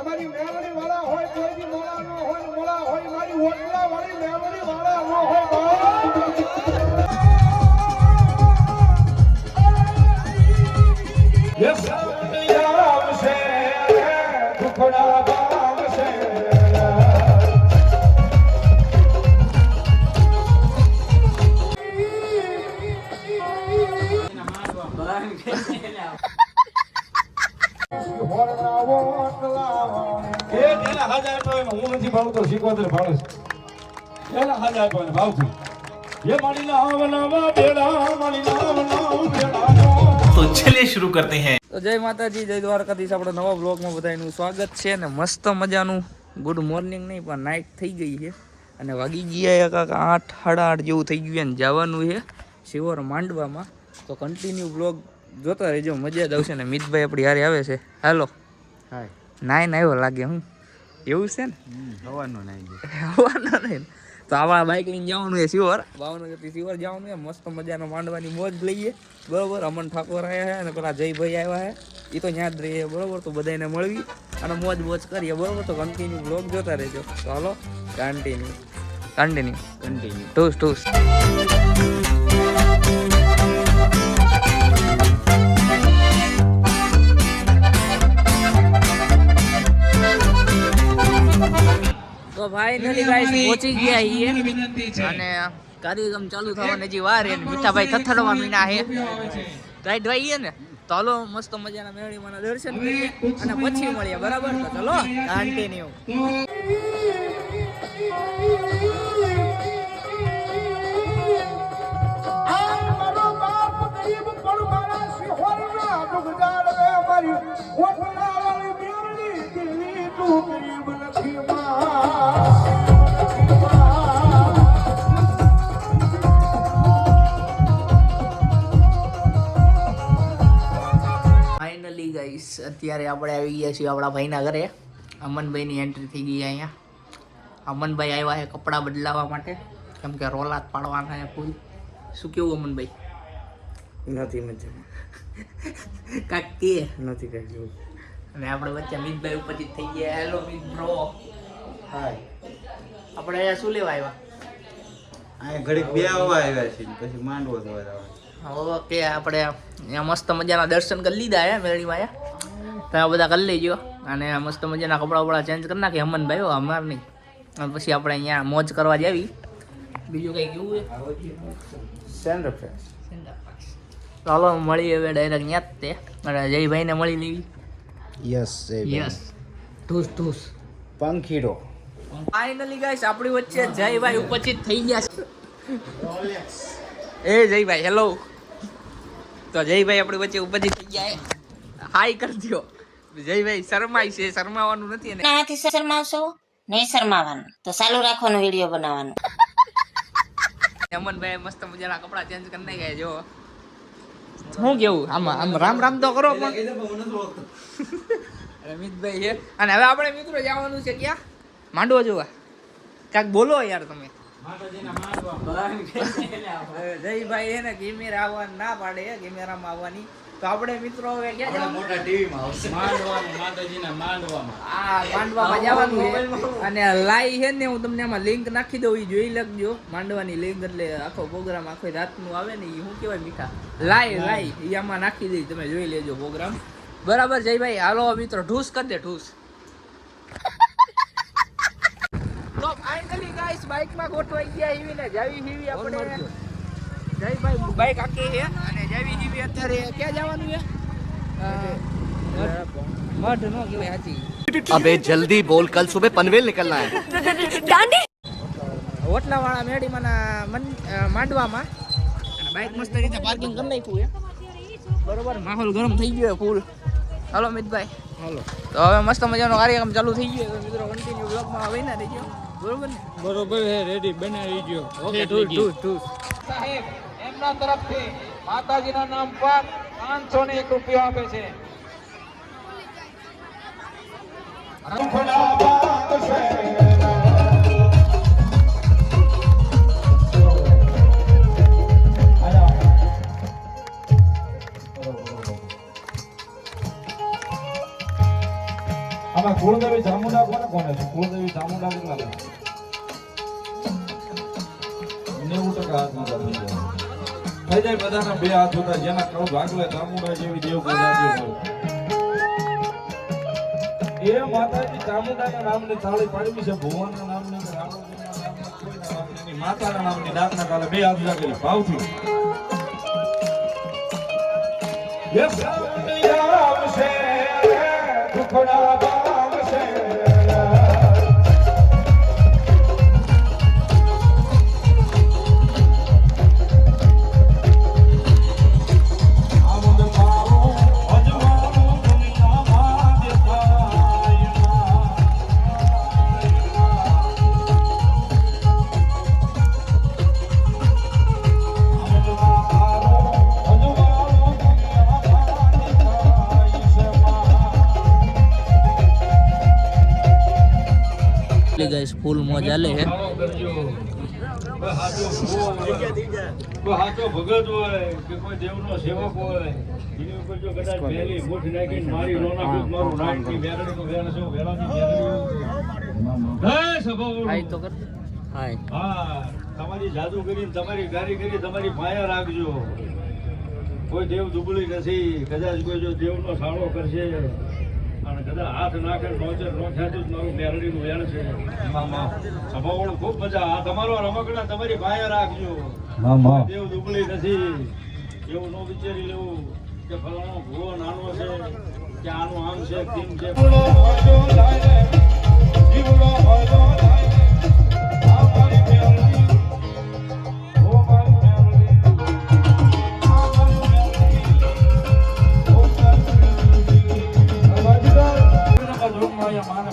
મારી મેમરી વાળા હોય કોઈ બી મોળા ન હોય મોળા હોય મારી ઓટલા વાળી મેમરી વાળા ન હોય યસ યામ છે દુખડા ગામ છે तो चलिए शुरू करते हैं। તો જય માતાજી, જય દ્વારકાધીશ. આપણે નવા બ્લોગમાં બધાનું સ્વાગત છે ને મસ્ત મજાનું ગુડ મોર્નિંગ નહીં પણ નાઇટ થઈ ગઈ છે અને વાગી ગયા કાંક 8:30 જેવું થઈ ગયું ને જવાનું છે શિવર માંડવામાં. તો કન્ટિન્યુ બ્લોગ જોતા રહેજો, મજા જ આવશે ને. મિતભાઈ આપણી હારે આવે છે. હાલો હાય નાઈને આવ્યો લાગે. હું એવું છે ને હવાનું નહીં હવાનો નહીં. તો આવા બાઇક લઈને જવાનું છે શિવર, ભાવનગરથી શિવર જવાનું છે. મસ્ત મજાનો માંડવાની મોજ લઈએ બરોબર. અમન ઠાકોર આવ્યા છે અને પેલા જયભાઈ આવ્યા છે, એ તો ત્યાં જ રહીએ બરોબર. તો બધાને મળવી અને મોજ મોજ કરીએ બરોબર. તો કન્ટિન્યુ બ્લોગ જોતા રહેજો. તો હાલો કન્ટિન્યુ ટૂસ ટૂસ. તો ફાઇનલી ગાઈસ પહોંચી ગયા છીએ અને કાર્યક્રમ ચાલુ થવાની હજી વાર છે. મીઠાભાઈ થથડવા મીના છે રાઈટ ભાઈ છે ને. તો હાલો મસ્ત મજાના મેળીમાંના દર્શન કરીએ અને પછી મળીએ બરાબર. તો ચલો કન્ટિન્યુ. ફાઇનલી ગાઈસ અત્યારે આપણે આવી ગયા છીએ આપણા ભાઈના ઘરે. અમનભાઈની એન્ટ્રી થઈ ગઈ અહીંયા. અમનભાઈ આવ્યા છે કપડાં બદલાવવા માટે, કેમ કે રોલાત પાડવાના છે ફૂલ. શું કેવું અમનભાઈ? નથી મજા કાંક કે નથી કઈ. અને આપણે વચ્ચે મિતભાઈ ઉપસ્થિત થઈ ગયા. હેલો મિત બ્રો. હાય આપણે અહીંયા શું લેવા આવ્યા? આ ઘડીક બે આવવા આવ્યા છે પછી માંડવો ધોવા જવાનું. ઓકે, આપણે અહીંયા મસ્ત મજાના દર્શન કરી લીધા હે મેળીમાં. અહીંયા તમે બધા કરી લેજો અને મસ્ત મજાના કપડાં વપડા ચેન્જ કરી નાખી અમનભાઈ. અમાર નહીં. અને પછી આપણે અહીંયા મોજ કરવા જાવી. બીજું કંઈ કેવું છે? Sender fresh. ચાલો મળીએ હવે ડાયરેક્ટ ત્યાં જ તે. અને જયભાઈને મળી લેવી. યસ યસ ઠૂસ ઠૂસ પંખીડો. ફાઇનલી ગાઈસ આપણી વચ્ચે જયભાઈ ઉપસ્થિત થઈ ગયા છે. એ જયભાઈ હેલો. તો જયભાઈ આપણી વચ્ચે ઉપસ્થિત થઈ ગયા. હાય કરી દો. જયભાઈ શરમાય છે, શરમાવાનું નથી ને. નાથી શરમાવશો નહીં? શરમાવાનું તો ચાલુ રાખવાનું, વિડીયો બનાવવાનું. અમનભાઈ મસ્ત મજાના કપડા ચેન્જ કરી નાખ્યા. જો શું કેવું આમાં? આમ રામ રામ તો કરો પણ. રમિતભાઈ છે અને હવે આપણે મિત્રો જવાનું છે ક્યાં? માંડવો જોવા. કાંઈક બોલો યાર તમે. જયભાઈ છે ને કેમેરા આવવાની ના પાડે, કેમેરામાં આવવાની. તો આપણે મિત્રો હવે ક્યાં જવાનું? મોટા ટીવીમાં આવશે. માંડવામાં જવાનું છે અને લાઈ છે ને હું તમને આમાં લિંક નાખી દઉં, એ જોઈ લખજો. માંડવાની લિંક એટલે આખો પ્રોગ્રામ આખો રાતનું આવે ને, એ શું કહેવાય મીઠા લાઈ એ આમાં નાખી દઈ, તમે જોઈ લેજો પ્રોગ્રામ બરાબર. જયભાઈ હાલો મિત્રો ઢૂસ કરી દે ઢૂસ. તો ફાઇનલી ગાઈસ બાઇકમાં ગોઠવાઈ ગયા હીવી ને જાવી હીવી આપણે. જયભાઈ બાઇક આખી છે અને જાવી હીવી અત્યારે ક્યાં જવાનું છે? મઢ નો કહેવાય હાચી. अबे जल्दी बोल, कल सुबह पनवेल निकलना है। ઓટલાવાળા મેડીમાંના માંડવામાં અને બાઇક મસ્ત રીતે પાર્કિંગ કરી નાખ્યું છે બરોબર. માહોલ ગરમ થઈ ગયો ફૂલ. હાલો મિતભાઈ હાલો. તો હવે મસ્ત મજાનો કાર્યક્રમ ચાલુ થઈ ગયો. તો મિત્રો કન્ટિન્યુ બ્લોગમાં હવે ના રહીજો બરોબર ને? બરોબર હે, રેડી બનાવી ગયો. ઓકે ઠૂસ. સાહેબ એમના તરફથી માતાજીના નામ પર 501 રૂપિયા આપે છે. આમાં કુળદેવી ચામુંડા કોને છે? કુળદેવી ચામુંડા કેટલા છે? 90% હાથમાં થઈ જાય. થઈ જાય બધાના બે હાથ હોતા, જેના કળ ભાગલે ચામુંડા જેવી દેવ પ્રજાતિ હોય. એ માતાજી ચામુંડાના નામની તાળી પાડવી છે, ભગવાનના નામની કે રામજીના નામની, કોઈના નામની નહીં, માતાના નામની ડાકના કાલે બે હાથ જાગેલી ભાવથી. એ બ્રાહ્મણી આવશે, દુખડા આવશે. गाइस फूल मौज आले है હાચો ભગત હોય કે કોઈ દેવનો સેવક હોય, એની ઉપર જો કદાચ પહેલી મુઠ નાખીને મારી રોના ભૂત મારું નાઈટની બેરડીનો વેણ છે, વેળાની બેરડી હે સભાઓ હાય તો કર હાય. હા, તમારી જાદુ કરીને તમારી ગારી કરી તમારી માયા રાખજો. કોઈ દેવ દુબળી નથી, કદાચ કોઈ જો દેવનો સાળો કરશે અને કદાચ હાથ નાખે નોચર નો થતું જ મારું મેરડીનું વેણ છે. સભાવાળું ખૂબ મજા. આ તમારો રમકડા તમારી માયા રાખજો. દેવ દુબળી નથી એવું ન વિચારી લેવું કે ફલાણો ભૂવો નાનો છે કે આનું આમ છે તેમ છે.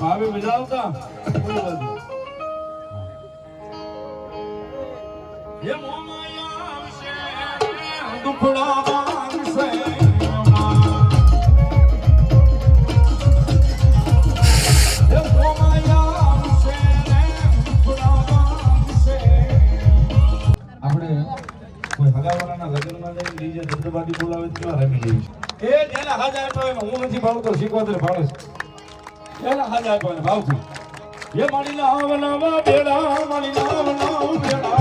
ભાવે બજાવતા દુખડા માંગશે. આપણે કોઈ હગાવાળાના લગ્નમાં જઈને ડીજે ચંદ્રબાદી બોલાવે તો કેવા રમી જઈએ. એ જેના હાજા આપ્યો એમાં હું નથી ભાવતો, શીખવાતર ભાવે છે. એના હાજા આપ્યો એને ભાવથી. એ મારી નાવલાવા બેડા, મારી નાવલાવા બેડા.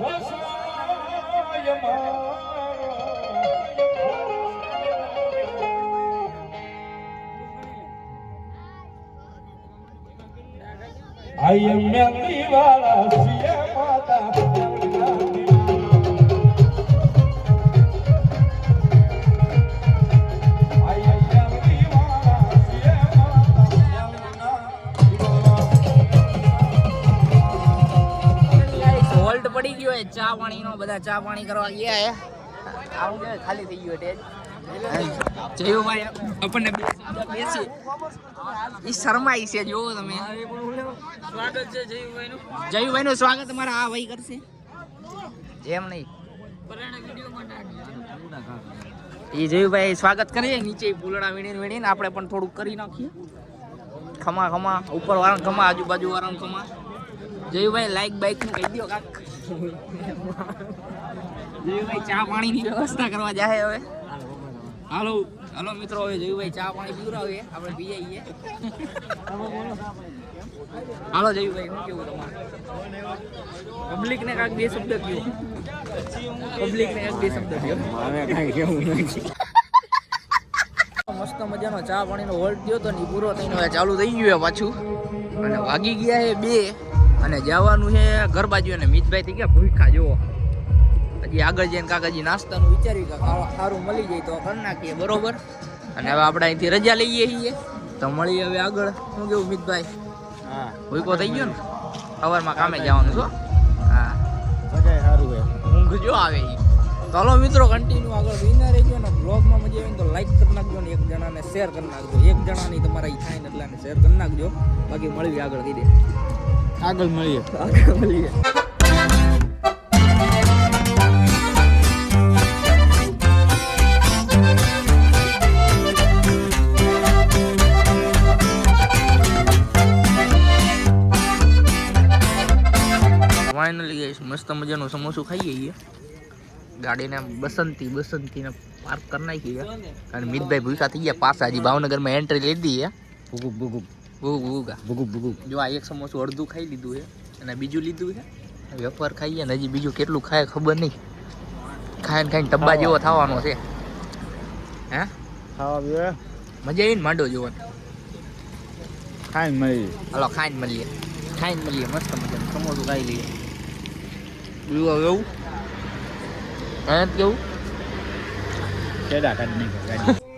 વસવાય મારો આઈ એમ મેલડી વાળા સિયા માતા હોલ્ટ પડી ગયો હે ચા પાણીનો, બધા ચા પાણી કરવા ગયા હે. આવું કે ખાલી થઈ ગયો ટેજ. જયુભાઈ આપણને બેસી ઈ શરમાઈ છે, જોવો તમે. સ્વાગત છે જયુભાઈનું. જયુભાઈનું સ્વાગત અમારા આ ભાઈ કરશે. એમ નહીં એ જયુભાઈ સ્વાગત કરીએ નીચે પુલડા વીણીને આપણે પણ થોડુંક કરી નાખીએ. ખમા ખમા ઉપર વાળા ખમા, આજુબાજુ વાળા ખમા. જયુભાઈ લાઈક બાઈક નું કહી દો કાક. જયુભાઈ ચા પાણીની વ્યવસ્થા કરવા જાય હવે. હાલો હાલો મિત્રો, હવે જયુભાઈ ચા પાણી પીવડાવીએ, આપણે પી જઈએ. હાલો જયુભાઈ, શું કેવું તમારે? પબ્લિક ને કાંક બે શબ્દ કહ્યું. પબ્લિક ને કાંક બે શબ્દ કહ્યું. હવે કાંઈ કેવું નથી. મસ્ત મજાનો ચા પાણીનો હોલ્ટ થયો તો ને પૂરો થઈને હવે ચાલુ થઈ ગયું પાછું. અને વાગી ગયા છે 2 અને જવાનું છે ઘર બાજુ. અને મિતભાઈ થઈ ગયા ભૂખા, જુઓ. હજી આગળ જઈને કાકાજી નાસ્તાનું વિચાર્યું કે સારું મળી જાય તો કરી નાખીએ, બરોબર. અને હવે આપણે અહીંથી રજા લઈએ છીએ તો મળીએ હવે આગળ. શું કેવું મિતભાઈ? હા, ભૂકો થઈ ગયો ને, સવારમાં કામે જવાનું છો. હા, બધાય સારું છે. ઊંઘ જો આવે એ. તો હાલો મિત્રો, કન્ટિન્યુ આગળ જોઈને રહેજો. ને બ્લોગમાં મજા આવે ને તો લાઈક કરી નાખજો ને એક જણાને શેર કરી નાખજો. એક જણાની તમારા ઈ થાય ને એટલાને શેર કરી નાખજો. બાકી મળીએ આગળ, કહી દે આગળ મળીએ. આગળ મળીએ. ફાઇનલી ગાઈસ મસ્ત મજાનું સમોસું ખાઈએ છીએ. ગાડીને બસંતીને પાર્ક કરી નાખી છે. અને મિતભાઈ ભૂખા થઈ ગયા પાછા. હજી ભાવનગરમાં એન્ટ્રી લીધી છે. ભૂગું જો આ એક સમોસું અડધું ખાઈ લીધું છે અને બીજું લીધું છે. વેફર ખાઈએ ને હજી બીજું કેટલું ખાય ખબર નહીં. ખાઈને ટબ્બા જેવો થવાનો છે. હે ખાવા પીવા મજા આવી ને માંડો જોવાની. ખાઈને મળીએ. હાલો ખાઈને મળીએ મસ્ત મજાનું સમોસું ખાઈ લઈએ. બીજું હવે એવું કેવું કેડા કાઢી નાખ્યા ગાડી.